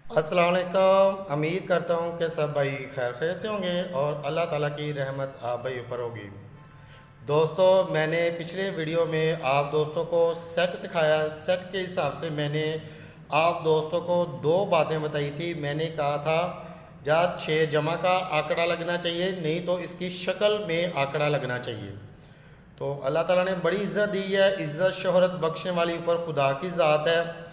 अस्सलाम वालेकुम। उम्मीद करता हूँ कि सब भाई खैर खैर से होंगे और अल्लाह ताला की रहमत आप भाई ऊपर होगी। दोस्तों, मैंने पिछले वीडियो में आप दोस्तों को सेट दिखाया। सेट के हिसाब से मैंने आप दोस्तों को दो बातें बताई थी। मैंने कहा था या 6 जमा का आंकड़ा लगना चाहिए, नहीं तो इसकी शक्ल में आंकड़ा लगना चाहिए। तो अल्लाह ताला ने बड़ी इज़्ज़त दी है। इज़्ज़त शोहरत बख्शने वाली ऊपर खुदा की ज़ात है।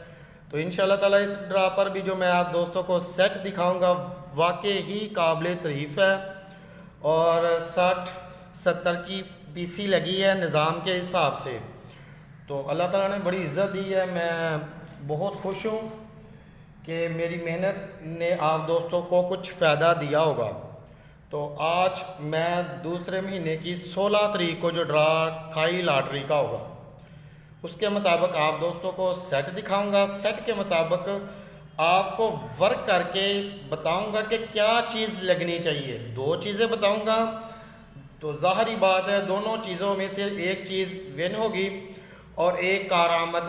तो इंशाल्लाह ताला इस ड्रा पर भी जो मैं आप दोस्तों को सेट दिखाऊंगा वाकई ही काबिल तारीफ़ है। और 60-70 की पीसी लगी है निज़ाम के हिसाब से। तो अल्लाह ताला ने बड़ी इज़्ज़त दी है। मैं बहुत खुश हूँ कि मेरी मेहनत ने आप दोस्तों को कुछ फ़ायदा दिया होगा। तो आज मैं दूसरे महीने की 16 तारीख को जो ड्रा थाई लॉटरी का होगा उसके मुताबिक आप दोस्तों को सेट दिखाऊंगा। सेट के मुताबिक आपको वर्क करके बताऊंगा कि क्या चीज़ लगनी चाहिए। दो चीज़ें बताऊंगा, तो ज़ाहिरी बात है दोनों चीज़ों में से एक चीज़ विन होगी और एक कारआमद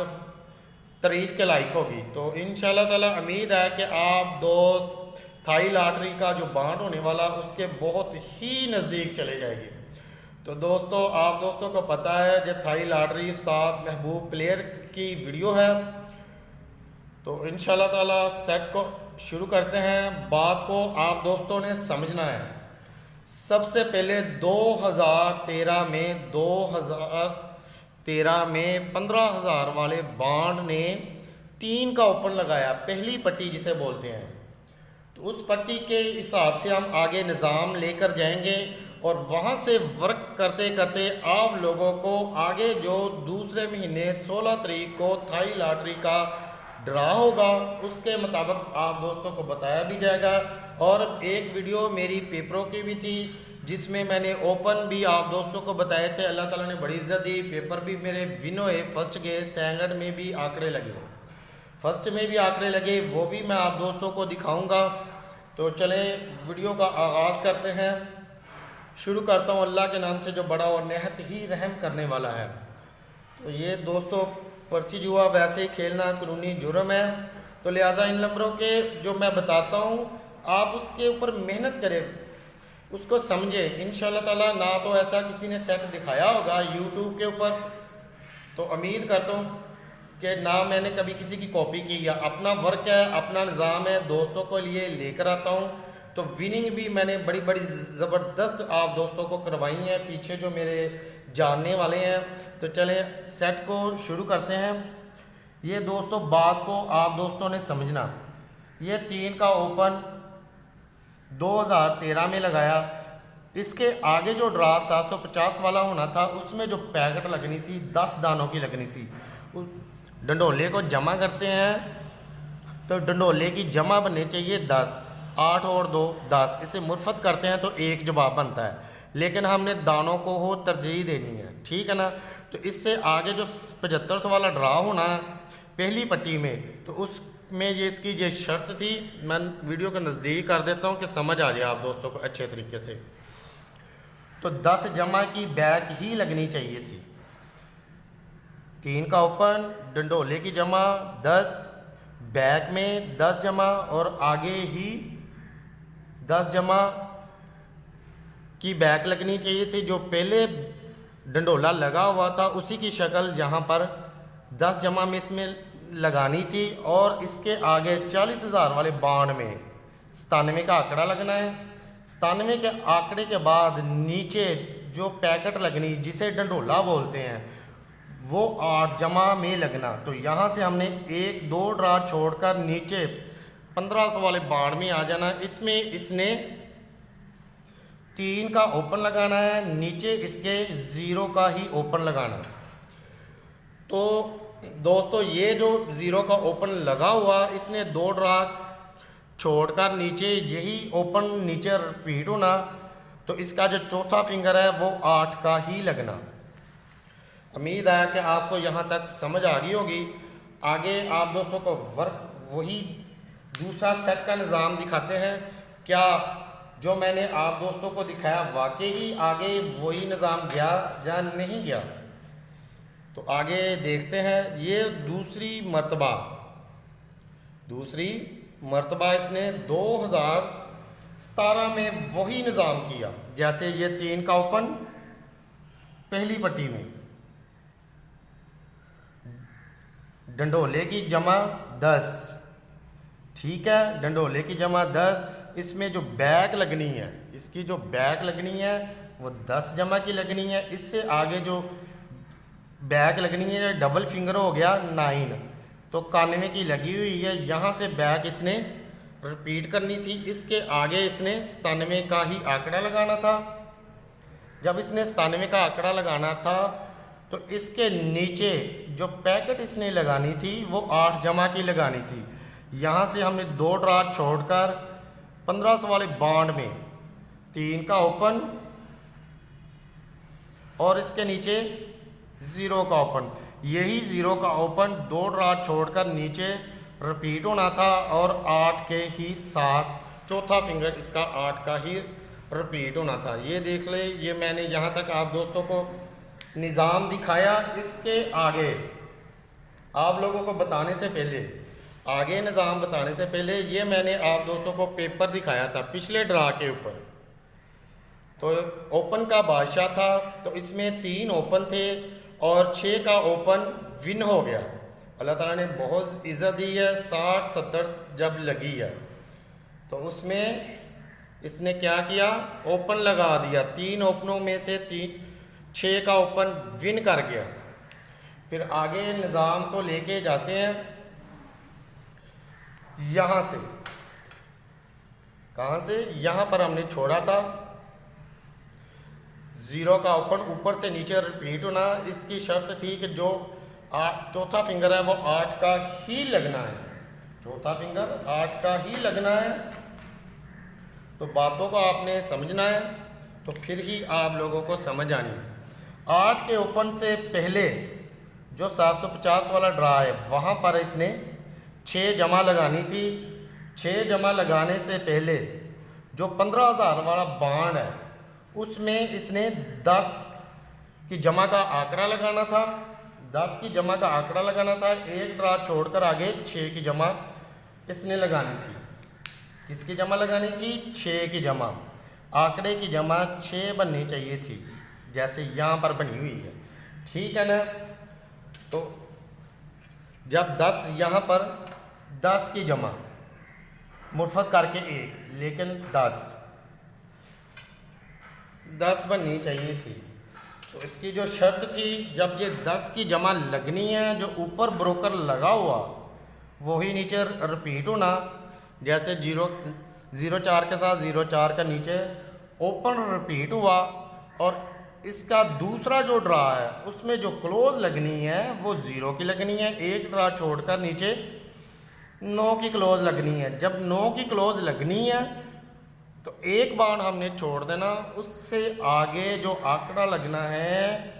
तारीफ़ के लायक होगी। तो इंशाल्लाह ताला उम्मीद है कि आप दोस्त थाई लॉटरी का जो बांड होने वाला उसके बहुत ही नज़दीक चले जाएगी। तो दोस्तों, आप दोस्तों को पता है जो थाई लॉटरी उस्ताद महबूब प्लेयर की वीडियो है। तो इंशाल्लाह ताला सेट को शुरू करते हैं। बात को आप दोस्तों ने समझना है। सबसे पहले 2013 में 15,000 वाले बांड ने 3 का ओपन लगाया, पहली पट्टी जिसे बोलते हैं। तो उस पट्टी के हिसाब से हम आगे निज़ाम लेकर जाएंगे और वहाँ से वर्क करते करते आप लोगों को आगे जो दूसरे महीने 16 तारीख को थाई लॉटरी का ड्रा होगा उसके मुताबिक आप दोस्तों को बताया भी जाएगा। और एक वीडियो मेरी पेपरों की भी थी जिसमें मैंने ओपन भी आप दोस्तों को बताए थे। अल्लाह ताला ने बड़ी इज़्ज़त दी। पेपर भी मेरे विन हुए, फर्स्ट गए, सेकंड में भी आंकड़े लगे, फर्स्ट में भी आंकड़े लगे, वो भी मैं आप दोस्तों को दिखाऊंगा। तो चले वीडियो का आगाज़ करते हैं। शुरू करता हूँ अल्लाह के नाम से जो बड़ा और नहायत ही रहम करने वाला है। तो ये दोस्तों, पर्ची जुआ वैसे ही खेलना कानूनी जुर्म है। तो लिहाजा इन नंबरों के जो मैं बताता हूँ आप उसके ऊपर मेहनत करें, उसको समझें। इंशाल्लाह ताला ना तो ऐसा किसी ने सेट दिखाया होगा यूट्यूब के ऊपर, तो उम्मीद करता हूँ कि ना मैंने कभी किसी की कॉपी की, या अपना वर्क है, अपना निज़ाम है, दोस्तों को लिए लेकर आता हूँ। तो विनिंग भी मैंने बड़ी बड़ी ज़बरदस्त आप दोस्तों को करवाई है पीछे जो मेरे जानने वाले हैं। तो चलें सेट को शुरू करते हैं। ये दोस्तों बात को आप दोस्तों ने समझना। ये 3 का ओपन 2013 में लगाया। इसके आगे जो ड्रा 750 वाला होना था उसमें जो पैकेट लगनी थी 10 दानों की लगनी थी। डंडोले को जमा करते हैं तो डंडोले की जमा बननी चाहिए 10, 8 और 2 10। इसे मुरफत करते हैं तो एक जवाब बनता है, लेकिन हमने दानों को हो तरजीह देनी है, ठीक है ना। तो इससे आगे जो 75 वाला ड्रा होना है पहली पट्टी में, तो उसमें ये इसकी ये शर्त थी। मैं वीडियो को नज़दीक कर देता हूँ कि समझ आ जाए आप दोस्तों को अच्छे तरीके से। तो 10 जमा की बैक ही लगनी चाहिए थी। 3 का ओपन, डंडोले की जमा 10, बैक में 10 जमा और आगे ही 10 जमा की बैक लगनी चाहिए थी। जो पहले डंडोला लगा हुआ था उसी की शक्ल यहाँ पर 10 जमा में इसमें लगानी थी। और इसके आगे 40,000 वाले बांड में 97 का आंकड़ा लगना है। 97 के आंकड़े के बाद नीचे जो पैकेट लगनी जिसे डंडोला बोलते हैं वो 8 जमा में लगना। तो यहाँ से हमने 1-2 ड्रा छोड़कर नीचे 1500 वाले बांड में आ जाना। इसमें इसने 3 का ओपन लगाना है, नीचे इसके 0 का ही ओपन लगाना। तो दोस्तों ये जो 0 का ओपन लगा हुआ इसने 2 ड्रा छोड़कर नीचे यही ओपन नीचे रिपीट होना। तो इसका जो चौथा फिंगर है वो 8 का ही लगना। उम्मीद है कि आपको यहाँ तक समझ आ गई होगी। आगे आप दोस्तों को वर्क वही दूसरा सेट का निज़ाम दिखाते हैं। क्या जो मैंने आप दोस्तों को दिखाया वाकई ही आगे वही निज़ाम गया या नहीं गया, तो आगे देखते हैं। ये दूसरी मर्तबा इसने 2017 में वही निज़ाम किया। जैसे ये 3 का ओपन पहली पट्टी में, डंडोले की जमा 10, ठीक है, डंडोले की जमा 10। इसमें जो बैक लगनी है, इसकी जो बैक लगनी है वो 10 जमा की लगनी है। इससे आगे जो बैक लगनी है डबल फिंगर हो गया 9, तो 91 की लगी हुई है। यहाँ से बैक इसने रिपीट करनी थी। इसके आगे इसने 97 का ही आंकड़ा लगाना था। जब इसने 97 का आंकड़ा लगाना था तो इसके नीचे जो पैकेट इसने लगानी थी वो 8 जमा की लगानी थी। यहाँ से हमने 2 ड्रा छोड़कर 1500 वाले बाउंड में 3 का ओपन और इसके नीचे 0 का ओपन, यही 0 का ओपन 2 ड्रा छोड़कर नीचे रिपीट होना था और 8 के ही साथ चौथा फिंगर इसका 8 का ही रिपीट होना था। ये देख ले, ये मैंने यहाँ तक आप दोस्तों को निज़ाम दिखाया। इसके आगे आप लोगों को बताने से पहले, आगे निज़ाम बताने से पहले, ये मैंने आप दोस्तों को पेपर दिखाया था पिछले ड्रा के ऊपर। तो ओपन का बादशाह था, तो इसमें 3 ओपन थे और 6 का ओपन विन हो गया। अल्लाह ताला ने बहुत इज़्ज़त दी है। 60-70 जब लगी है तो उसमें इसने क्या किया, ओपन लगा दिया। 3 ओपनों में से 6 का ओपन विन कर गया। फिर आगे निज़ाम को लेके जाते हैं। यहाँ से, कहाँ से, यहाँ पर हमने छोड़ा था 0 का ओपन, ऊपर से नीचे रिपीट होना। इसकी शर्त थी कि जो चौथा फिंगर है वो 8 का ही लगना है, चौथा फिंगर 8 का ही लगना है। तो बातों को आपने समझना है, तो फिर ही आप लोगों को समझ आनी। 8 के ओपन से पहले जो 750 वाला ड्रा है वहाँ पर इसने 6 जमा लगानी थी। 6 जमा लगाने से पहले जो 15,000 वाला बांड है उसमें इसने 10 की जमा का आंकड़ा लगाना था। 10 की जमा का आंकड़ा लगाना था। एक ड्रा छोड़कर आगे 6 की जमा इसने लगानी थी। किसकी जमा लगानी थी? 6 की जमा। आंकड़े की जमा 6 बननी चाहिए थी, जैसे यहाँ पर बनी हुई है, ठीक है ना। तो जब 10 यहाँ पर 10 की जमा मुर्फत करके 1, लेकिन 10 बननी चाहिए थी। तो इसकी जो शर्त थी, जब ये 10 की जमा लगनी है, जो ऊपर ब्रोकर लगा हुआ वही नीचे रिपीट होना। जैसे 0-4 के साथ 0-4 का नीचे ओपन रिपीट हुआ, और इसका दूसरा जो ड्रा है उसमें जो क्लोज लगनी है वो 0 की लगनी है। एक ड्रा छोड़कर नीचे 9 की क्लोज लगनी है। जब 9 की क्लोज लगनी है तो एक बाण हमने छोड़ देना। उससे आगे जो आंकड़ा लगना है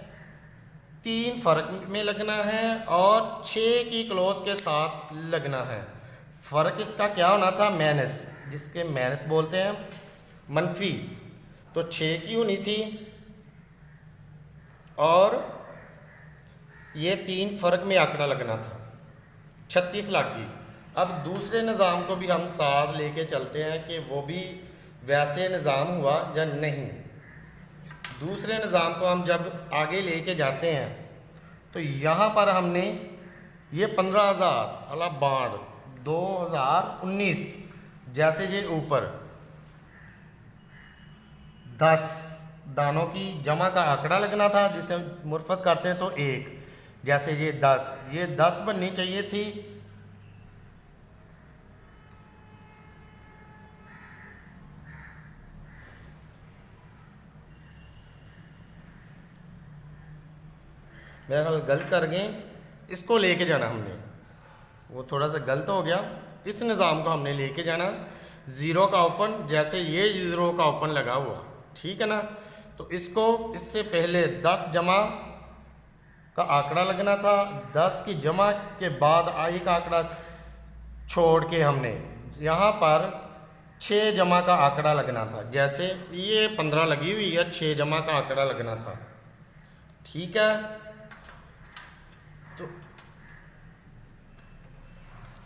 3 फर्क में लगना है और 6 की क्लोज के साथ लगना है। फ़र्क इसका क्या होना था? माइनस, जिसके माइनस बोलते हैं, मनफी। तो 6 की होनी थी और ये 3 फर्क में आंकड़ा लगना था। 36 लाख की। अब दूसरे निज़ाम को भी हम साथ लेके चलते हैं कि वो भी वैसे निज़ाम हुआ या नहीं। दूसरे निज़ाम को हम जब आगे लेके जाते हैं तो यहाँ पर हमने ये 15,000 वाला बांड 2019, जैसे ये ऊपर 10 दानों की जमा का आंकड़ा लगना था, जिसे मुर्फत करते हैं तो 1, जैसे ये 10 बननी चाहिए थी। मेरा ख्याल गलत कर गए, इसको लेके जाना हमने, वो थोड़ा सा गलत हो गया। इस निज़ाम को हमने लेके जाना 0 का ओपन, जैसे ये 0 का ओपन लगा हुआ, ठीक है ना। तो इसको इससे पहले 10 जमा का आंकड़ा लगना था। 10 की जमा के बाद एक आंकड़ा छोड़ के हमने यहाँ पर 6 जमा का आंकड़ा लगना था। जैसे ये 15 लगी हुई है, 6 जमा का आंकड़ा लगना था, ठीक है। तो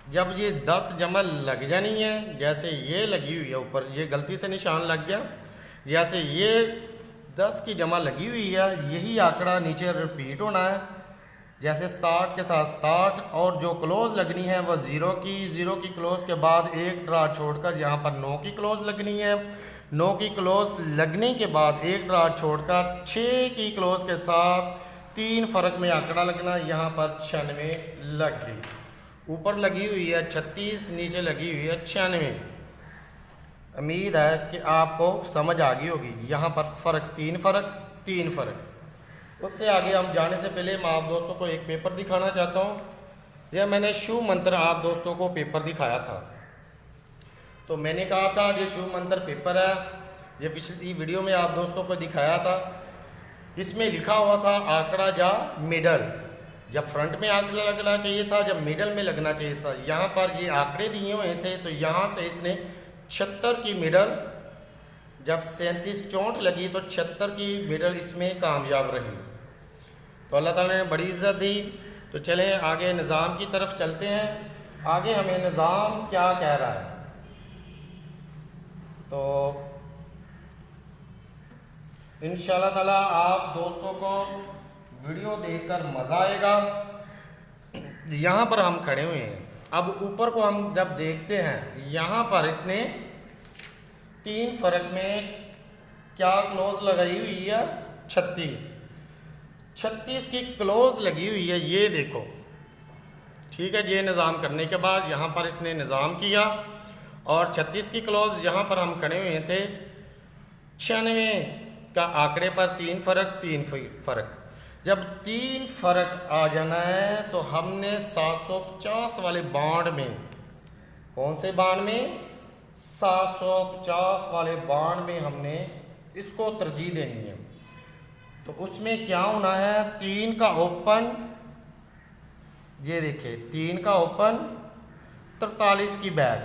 जब ये 10 जमा लग जानी है, जैसे ये लगी हुई है ऊपर, ये गलती से निशान लग गया, जैसे ये 10 की जमा लगी हुई है, यही आंकड़ा नीचे रिपीट होना है। जैसे स्टार्ट के साथ स्टार्ट, और जो क्लोज लगनी है वो 0 की क्लोज के बाद एक ड्रा छोड़कर यहाँ पर 9 की क्लोज लगनी है। 9 की क्लोज लगने के बाद एक ड्रा छोड़कर 6 की क्लोज के साथ 3 फर्क में आंकड़ा लगना। यहाँ पर 96 लग गई। ऊपर लगी हुई है 36, नीचे लगी हुई है 96। उम्मीद है कि आपको समझ आ गई होगी। यहाँ पर फ़र्क तीन फ़र्क। उससे आगे हम जाने से पहले मैं आप दोस्तों को एक पेपर दिखाना चाहता हूँ। यह मैंने शिव मंत्र आप दोस्तों को पेपर दिखाया था, तो मैंने कहा था ये शिव मंत्र पेपर है, ये पिछली वीडियो में आप दोस्तों को दिखाया था। इसमें लिखा हुआ था आंकड़ा जा मिडल, जब फ्रंट में आंकड़ा लगना चाहिए था, जब मिडल में लगना चाहिए था। यहाँ पर ये आंकड़े दिए हुए थे, तो यहाँ से इसने 76 की मिडल, जब 37 चोट लगी तो 76 की मिडल इसमें कामयाब रही। तो अल्लाह ताला ने बड़ी इज़्ज़त दी। तो चलें आगे निज़ाम की तरफ चलते हैं। आगे हमें निज़ाम क्या कह रहा है, तो इंशाल्लाह ताला आप दोस्तों को वीडियो देखकर मज़ा आएगा। यहाँ पर हम खड़े हुए हैं, अब ऊपर को हम जब देखते हैं, यहाँ पर इसने 3 फर्क में क्या क्लोज लगाई हुई है, 36 की क्लोज लगी हुई है, ये देखो। ठीक है, ये निज़ाम करने के बाद यहाँ पर इसने निज़ाम किया और 36 की क्लोज यहाँ पर हम खड़े हुए थे। 96 का आंकड़े पर 3 फर्क। जब 3 फर्क आ जाना है तो हमने 750 वाले बांड में, कौन से बांड में, 750 वाले बांड में हमने इसको तरजीह देनी है। तो उसमें क्या होना है, 3 का ओपन, ये देखिए 3 का ओपन, 43 की बैक,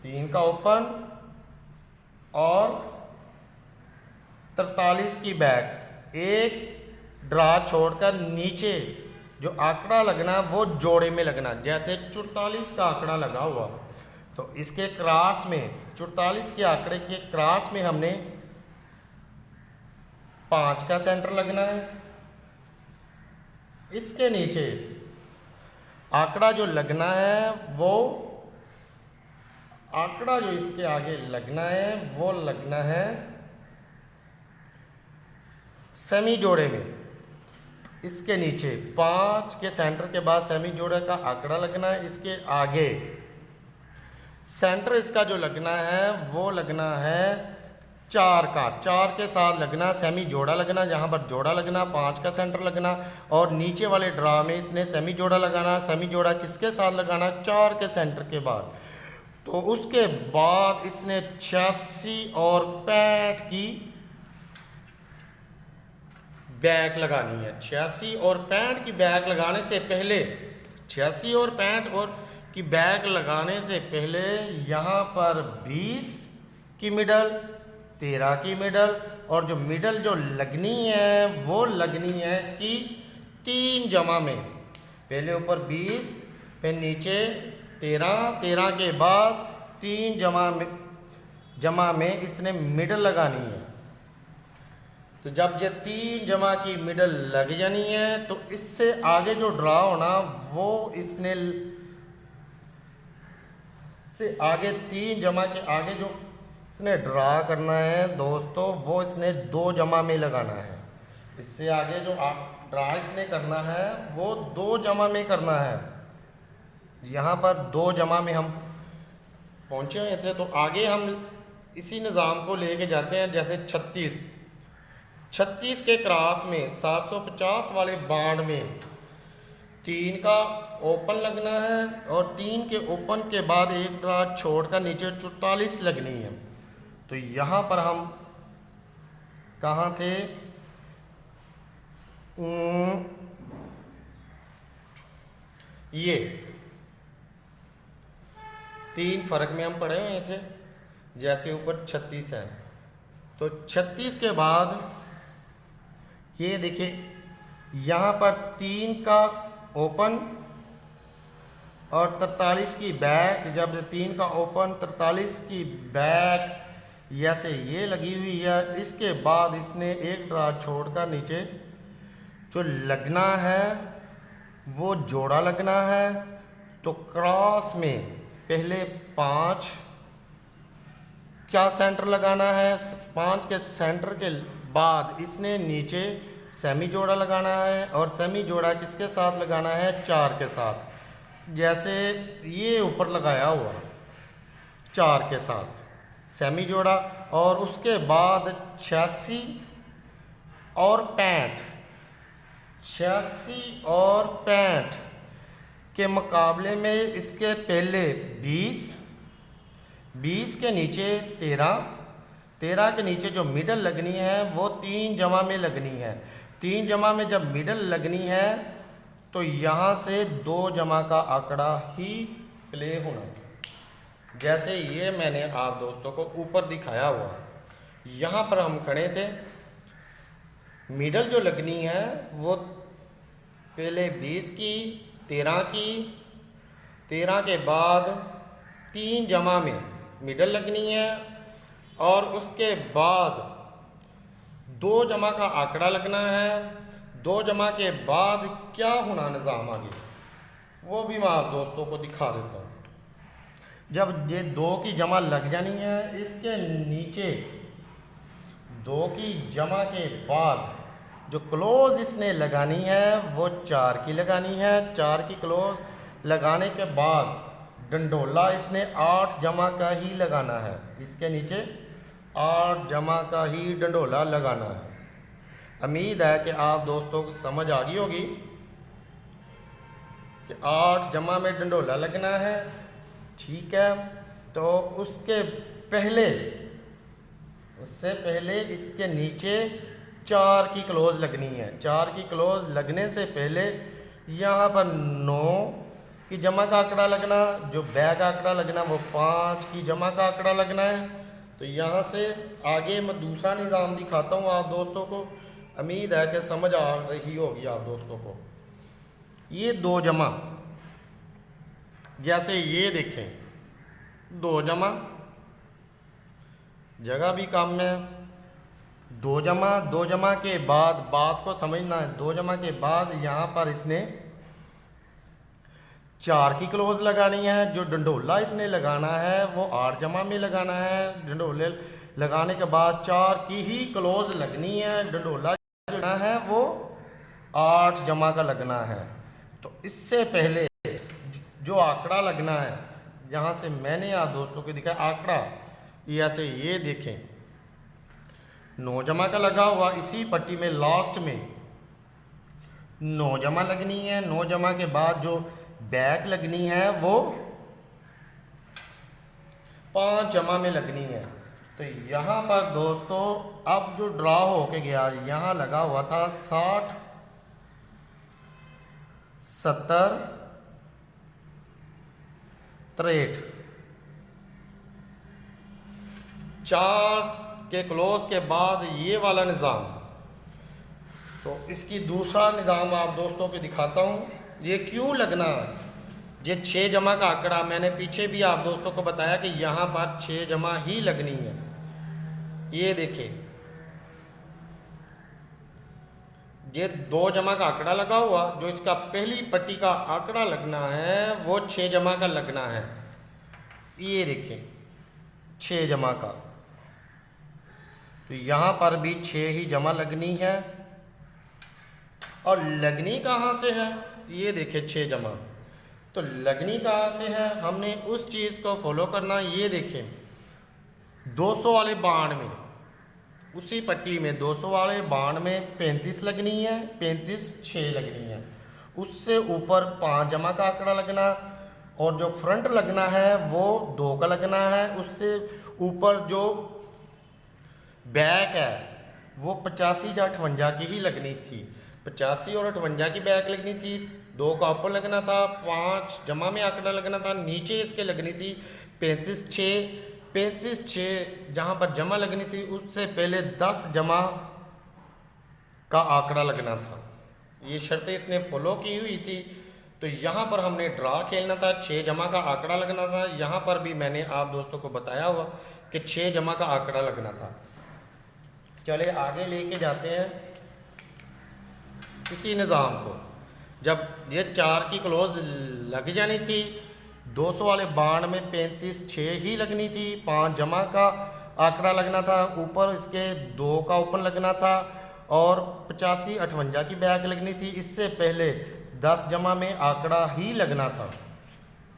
3 का ओपन और 43 की बैक, एक ड्रा छोड़कर नीचे जो आंकड़ा लगना वो जोड़े में लगना। जैसे 44 का आंकड़ा लगा हुआ, तो इसके क्रॉस में 44 के आंकड़े के क्रॉस में हमने 5 का सेंटर लगना है। इसके नीचे आंकड़ा जो लगना है, वो आंकड़ा जो इसके आगे लगना है वो लगना है सेमी जोड़े में। इसके नीचे 5 के सेंटर के बाद सेमी जोड़े का आंकड़ा लगना है। इसके आगे सेंटर इसका जो लगना है वो लगना है 4 का, 4 के साथ लगना, सेमी जोड़ा लगना, जहाँ पर जोड़ा लगना, 5 का सेंटर लगना, और नीचे वाले ड्रा में इसने सेमी जोड़ा लगाना। सेमी जोड़ा किसके साथ लगाना, 4 के सेंटर के बाद। तो उसके बाद इसने 86 और 65 की बैक लगानी है। 86 और 65 की बैक लगाने से पहले, 86 और 65 और की बैक लगाने से पहले यहाँ पर 20 की मिडल, 13 की मिडल, और जो मिडल जो लगनी है वो लगनी है इसकी 3 जमा में। पहले ऊपर 20, फिर नीचे 13 के बाद 3 जमा में इसने मिडल लगानी है। तो जब ये 3 जमा की मिडल लग जानी है तो इससे आगे जो ड्रा होना वो इसने से आगे 3 जमा के आगे जो इसने ड्रा करना है दोस्तों, वो इसने 2 जमा में लगाना है। इससे आगे जो ड्रा इसने करना है वो 2 जमा में करना है। यहाँ पर 2 जमा में हम पहुँचे हुए थे, तो आगे हम इसी निज़ाम को लेके जाते हैं। जैसे 36 के क्रॉस में 750 वाले बांड में 3 का ओपन लगना है, और 3 के ओपन के बाद एक ड्रा छोड़कर नीचे 44 लगनी है। तो यहाँ पर हम कहाँ थे, ये 3 फर्क में हम पढ़े हुए थे। जैसे ऊपर 36 है, तो 36 के बाद ये देखिए यहाँ पर 3 का ओपन और 43 की बैक, जब 3 का ओपन, 43 की बैक जैसे ये लगी हुई है। इसके बाद इसने एक ड्रा छोड़कर नीचे जो लगना है वो जोड़ा लगना है। तो क्रॉस में पहले 5 क्या सेंटर लगाना है, 5 के सेंटर के बाद इसने नीचे सेमी जोड़ा लगाना है। और सेमी जोड़ा किसके साथ लगाना है, 4 के साथ। जैसे ये ऊपर लगाया हुआ 4 के साथ सेमी जोड़ा। और उसके बाद 86 और 65, 86 और 65 के मुकाबले में इसके पहले 20, 20 के नीचे 13, 13 के नीचे जो मिडल लगनी है वो 3 जमा में लगनी है। 3 जमा में जब मिडल लगनी है तो यहाँ से 2 जमा का आंकड़ा ही प्ले होना है। जैसे ये मैंने आप दोस्तों को ऊपर दिखाया हुआ, यहाँ पर हम खड़े थे। मिडल जो लगनी है वो पहले 20 की, 13 की, 13 के बाद 3 जमा में मिडल लगनी है। और उसके बाद 2 जमा का आंकड़ा लगना है। 2 जमा के बाद क्या होना निज़ाम आगे, वो भी मैं आप दोस्तों को दिखा देता हूँ। जब ये 2 की जमा लग जानी है, इसके नीचे 2 की जमा के बाद जो क्लोज इसने लगानी है वो 4 की लगानी है। 4 की क्लोज लगाने के बाद डंडोला इसने 8 जमा का ही लगाना है। इसके नीचे 8 जमा का ही डंडोला लगाना है। उम्मीद है कि आप दोस्तों को समझ आ गई होगी कि 8 जमा में डंडोला लगना है। ठीक है, तो उससे पहले इसके नीचे 4 की क्लोज लगनी है। 4 की क्लोज लगने से पहले यहाँ पर 9 की जमा का आंकड़ा लगना, जो बैक आंकड़ा लगना वो 5 की जमा का आंकड़ा लगना है। तो यहाँ से आगे मैं दूसरा निज़ाम दिखाता हूँ आप दोस्तों को। उम्मीद है कि समझ आ रही होगी आप दोस्तों को। ये 2 जमा, जैसे ये देखें 2 जमा, जगह भी कम है। 2 जमा, 2 जमा के बाद बात को समझना है। 2 जमा के बाद यहाँ पर इसने 4 की क्लोज लगानी है। जो डंडोला इसने लगाना है वो 8 जमा में लगाना है। डंडोले लगाने के बाद 4 की ही क्लोज लगनी है। डंडोला जो है वो 8 जमा का लगना है। तो इससे पहले जो आंकड़ा लगना है, जहाँ से मैंने आप दोस्तों को दिखाया आंकड़ा, ऐसे ये देखें 9 जमा का लगा हुआ। इसी पट्टी में लास्ट में 9 जमा लगनी है। 9 जमा के बाद जो बैक लगनी है वो 5 जमा में लगनी है। तो यहाँ पर दोस्तों अब जो ड्रा होके गया, यहाँ लगा हुआ था 60, 70, 63, 4 के क्लोज के बाद ये वाला निज़ाम। तो इसकी दूसरा निज़ाम आप दोस्तों को दिखाता हूँ। ये क्यों लगना, ये 6 जमा का आंकड़ा मैंने पीछे भी आप दोस्तों को बताया कि यहाँ पर 6 जमा ही लगनी है। ये देखिए, ये 2 जमा का आंकड़ा लगा हुआ, जो इसका पहली पट्टी का आंकड़ा लगना है वो 6 जमा का लगना है। ये देखिए 6 जमा का, तो यहाँ पर भी 6 ही जमा लगनी है। और लगनी कहाँ से है, ये देखिए 6 जमा। तो लगनी कहाँ से है, हमने उस चीज़ को फॉलो करना। ये देखें 200 वाले बाण में, उसी पट्टी में 200 वाले बाण में 35 लगनी है, 35 6 लगनी है। उससे ऊपर 5 जमा का आंकड़ा लगना, और जो फ्रंट लगना है वो 2 का लगना है। उससे ऊपर जो बैक है वो 85 या 58 की ही लगनी थी। 85 और 58 की बैक लगनी थी। 2 का ऊपर लगना था, 5 जमा में आंकड़ा लगना था, नीचे इसके लगनी थी 35 6। 35 6 जहाँ पर जमा लगनी थी उससे पहले 10 जमा का आंकड़ा लगना था। ये शर्तें इसने फॉलो की हुई थी। तो यहाँ पर हमने ड्रा खेलना था, 6 जमा का आंकड़ा लगना था। यहाँ पर भी मैंने आप दोस्तों को बताया हुआ कि 6 जमा का आंकड़ा लगना था। चले आगे लेके जाते हैं इसी निज़ाम को। जब ये 4 की क्लोज लग जानी थी, 200 वाले बाण में 35 6 ही लगनी थी, 5 जमा का आंकड़ा लगना था, ऊपर इसके 2 का ओपन लगना था और 85 58 की बैक लगनी थी। इससे पहले 10 जमा में आंकड़ा ही लगना था।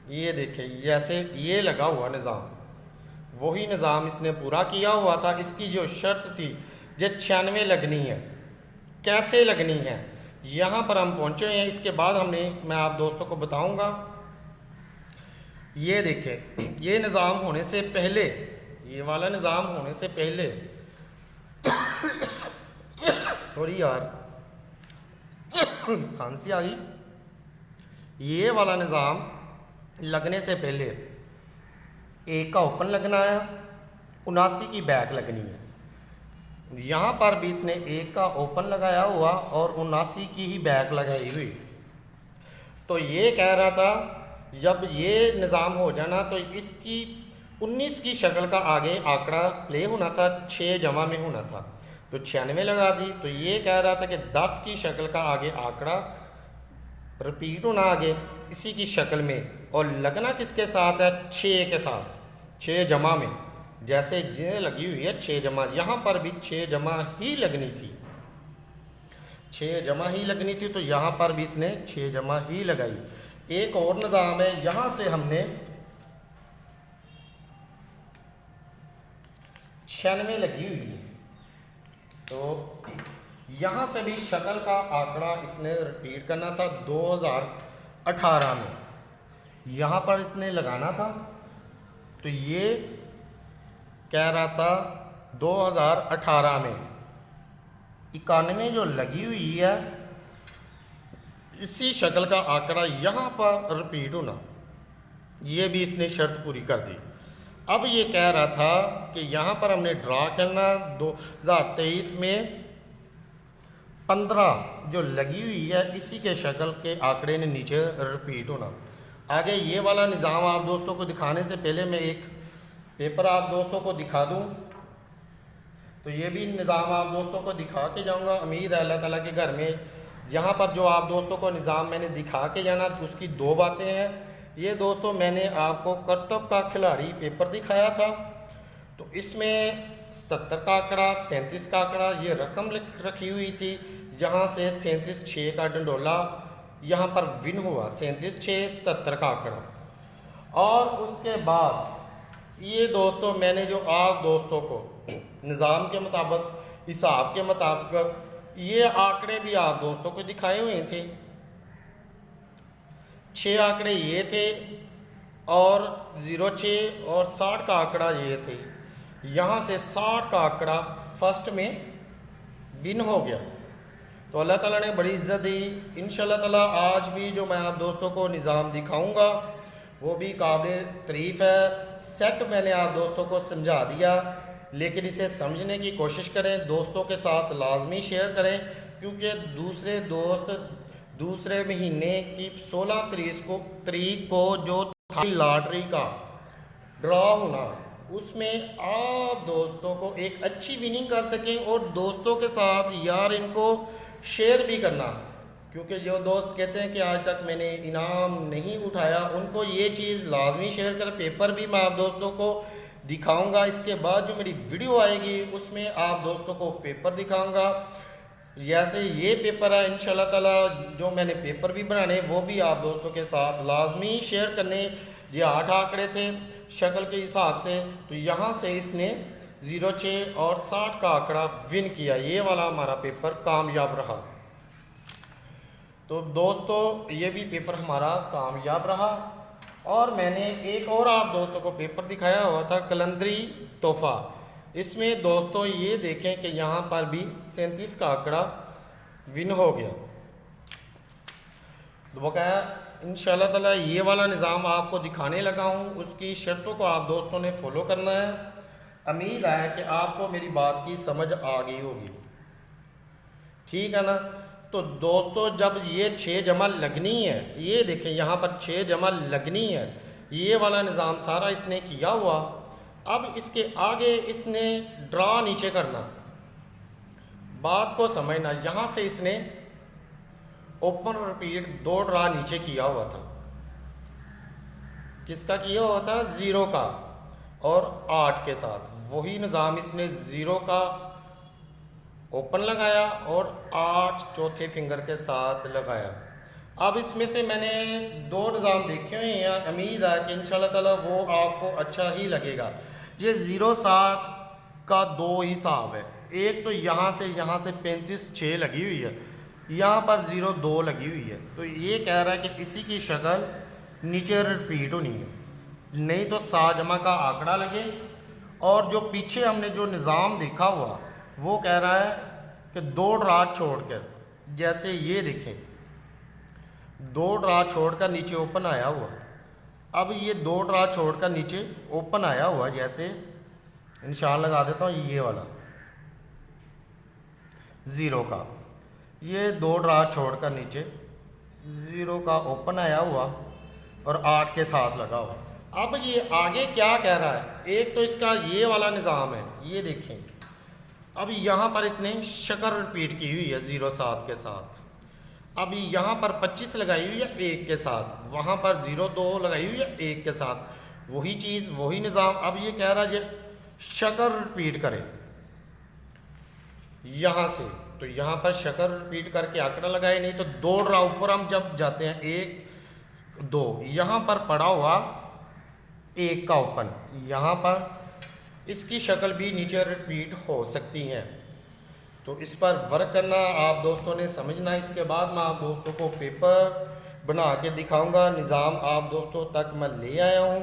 ये देखें जैसे ये लगा हुआ निज़ाम, वही निज़ाम इसने पूरा किया हुआ था। इसकी जो शर्त थी जो 96 लगनी है, कैसे लगनी है, यहाँ पर हम पहुँचे हैं। इसके बाद मैं आप दोस्तों को बताऊँगा। ये देखें, ये निज़ाम होने से पहले, ये वाला निज़ाम होने से पहले सॉरी यार खांसी आ गई। ये वाला निज़ाम लगने से पहले 1 का ओपन लगना है, 79 की बैक लगनी है। यहाँ पर भी इसने 1 का ओपन लगाया हुआ और 79 की ही बैक लगाई हुई। तो ये कह रहा था जब ये निज़ाम हो जाना तो इसकी 19 की शक्ल का आगे आंकड़ा प्ले होना था, 6 जमा में होना था, तो 96 लगा दी। तो ये कह रहा था कि 10 की शक्ल का आगे आंकड़ा रिपीट होना आगे इसी की शक्ल में, और लगना किसके साथ है, 6 के साथ, 6 जमा में। जैसे ये लगी हुई है 6 जमा, यहाँ पर भी 6 जमा ही लगनी थी, 6 जमा ही लगनी थी। तो यहाँ पर भी इसने 6 जमा ही लगाई। एक और निज़ाम है, यहाँ से हमने 96 लगी हुई है, तो यहाँ से भी शक्ल का आंकड़ा इसने रिपीट करना था 2018 में, यहाँ पर इसने लगाना था। तो ये कह रहा था 2018 में 91 जो लगी हुई है, इसी शक्ल का आंकड़ा यहाँ पर रिपीट होना, ये भी इसने शर्त पूरी कर दी। अब ये कह रहा था कि यहाँ पर हमने ड्रा करना, 2023 में 15 जो लगी हुई है इसी के शक्ल के आंकड़े ने नीचे रिपीट होना। आगे ये वाला निज़ाम आप दोस्तों को दिखाने से पहले मैं एक पेपर आप दोस्तों को दिखा दूं। तो ये भी निज़ाम आप दोस्तों को दिखा के जाऊंगा। उम्मीद है अल्लाह ताला के घर में यहाँ पर जो आप दोस्तों को निज़ाम मैंने दिखा के जाना, उसकी 2 बातें हैं। ये दोस्तों मैंने आपको करतब का खिलाड़ी पेपर दिखाया था, तो इसमें 77 का आंकड़ा, 37 का आंकड़ा, ये रकम रखी हुई थी, जहाँ से 37 6 का डंडोला यहाँ पर विन हुआ, 37 6 77 का आंकड़ा। और उसके बाद ये दोस्तों मैंने जो आप दोस्तों को निज़ाम के मुताबिक, हिसाब के मुताबिक ये आंकड़े भी आप दोस्तों को दिखाए हुए थे। 6 आंकड़े ये थे और 06 और 60 का आंकड़ा ये थे। यहाँ से 60 का आंकड़ा फर्स्ट में विन हो गया। तो अल्लाह ताला ने बड़ी इज़्ज़त दी। इंशाल्लाह ताला आज भी जो मैं आप दोस्तों को निज़ाम दिखाऊंगा वो भी काबिल तारीफ़ है। सेट मैंने आप दोस्तों को समझा दिया, लेकिन इसे समझने की कोशिश करें, दोस्तों के साथ लाजमी शेयर करें, क्योंकि दूसरे दोस्त दूसरे महीने की 16 तारीख को जो था लॉटरी का ड्रॉ होना, उसमें आप दोस्तों को एक अच्छी विनिंग कर सकें और दोस्तों के साथ यार इनको शेयर भी करना, क्योंकि जो दोस्त कहते हैं कि आज तक मैंने इनाम नहीं उठाया, उनको ये चीज़ लाजमी शेयर कर। पेपर भी मैं आप दोस्तों को दिखाऊंगा। इसके बाद जो मेरी वीडियो आएगी उसमें आप दोस्तों को पेपर दिखाऊंगा। जैसे ये पेपर है इंशाल्लाह ताला, जो मैंने पेपर भी बनाने वो भी आप दोस्तों के साथ लाजमी शेयर करने। ये 8 आंकड़े थे शक्ल के हिसाब से, तो यहाँ से इसने 06 और 60 का आंकड़ा विन किया। ये वाला हमारा पेपर कामयाब रहा। तो दोस्तों ये भी पेपर हमारा कामयाब रहा। और मैंने एक और आप दोस्तों को पेपर दिखाया हुआ था, कलंदरी तोहफा। इसमें दोस्तों ये देखें कि यहाँ पर भी 37 का आंकड़ा विन हो गया। तो बकाया इंशाल्लाह ताला ये वाला निज़ाम आपको दिखाने लगा हूँ, उसकी शर्तों को आप दोस्तों ने फॉलो करना है। उम्मीद है कि आपको मेरी बात की समझ आ गई होगी, ठीक है ना। तो दोस्तों जब ये 6 जमा लगनी है, ये देखें यहाँ पर 6 जमा लगनी है, ये वाला निज़ाम सारा इसने किया हुआ। अब इसके आगे इसने ड्रा नीचे करना, बात को समझना। यहाँ से इसने ओपन रिपीट 2 ड्रा नीचे किया हुआ था। किसका किया हुआ था? 0 का और 8 के साथ। वही निज़ाम इसने 0 का ओपन लगाया और 8 चौथे फिंगर के साथ लगाया। अब इसमें से मैंने 2 निज़ाम देखे हुए हैं, उम्मीद है कि इंशाल्लाह ताला वो आपको अच्छा ही लगेगा। ये 0-7 का 2 हिसाब है। एक तो यहाँ से 35-6 लगी हुई है, यहाँ पर 0-2 लगी हुई है। तो ये कह रहा है कि इसी की शक्ल नीचे रिपीट होनी है, नहीं तो 7 जमा का आंकड़ा लगे। और जो पीछे हमने जो निज़ाम देखा हुआ वो कह रहा है कि 2 ड्रा छोड़कर, जैसे ये देखें 2 ड्रा छोड़कर नीचे ओपन आया हुआ। अब ये 2 ड्रा छोड़कर नीचे ओपन आया हुआ, जैसे निशान लगा देता हूँ ये वाला 0 का, ये 2 ड्रा छोड़कर नीचे 0 का ओपन आया हुआ और 8 के साथ लगा हुआ। अब ये आगे क्या कह रहा है? एक तो इसका ये वाला निज़ाम है, ये देखें। अब यहाँ पर इसने शक्ल रिपीट की हुई है 0-7 के साथ। अब यहाँ पर 25 लगाई हुई है 1 के साथ, वहाँ पर 0-2 लगाई हुई है 1 के साथ। वही चीज़, वही निज़ाम। अब ये कह रहा है ये शक्ल रिपीट करे यहाँ से, तो यहाँ पर शक्ल रिपीट करके आंकड़ा लगाए, नहीं तो 2 ड्रा ऊपर हम जब जाते हैं 1-2, यहाँ पर पड़ा हुआ 1 का ओपन, यहाँ पर इसकी शक्ल भी नीचे रिपीट हो सकती है। तो इस पर वर्क करना आप दोस्तों ने समझना। इसके बाद मैं आप दोस्तों को पेपर बना के दिखाऊंगा। निज़ाम आप दोस्तों तक मैं ले आया हूँ,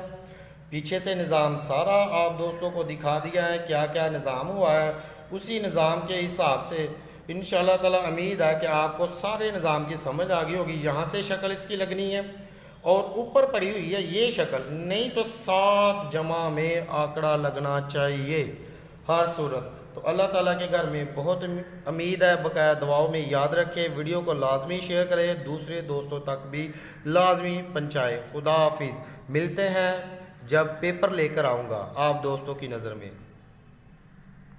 पीछे से निज़ाम सारा आप दोस्तों को दिखा दिया है, क्या क्या निज़ाम हुआ है। उसी निज़ाम के हिसाब से इंशाल्लाह ताला उम्मीद है कि आपको सारे निज़ाम की समझ आ गई होगी। यहाँ से शक्ल इसकी लगनी है और ऊपर पड़ी हुई है ये शक्ल, नहीं तो 7 जमा में आंकड़ा लगना चाहिए हर सूरत। तो अल्लाह ताला के घर में बहुत उम्मीद है, बकाया दुआओं में याद रखें। वीडियो को लाजमी शेयर करें, दूसरे दोस्तों तक भी लाजमी पहुँचाएँ। खुदा हाफिज़। मिलते हैं जब पेपर लेकर आऊँगा आप दोस्तों की नज़र में।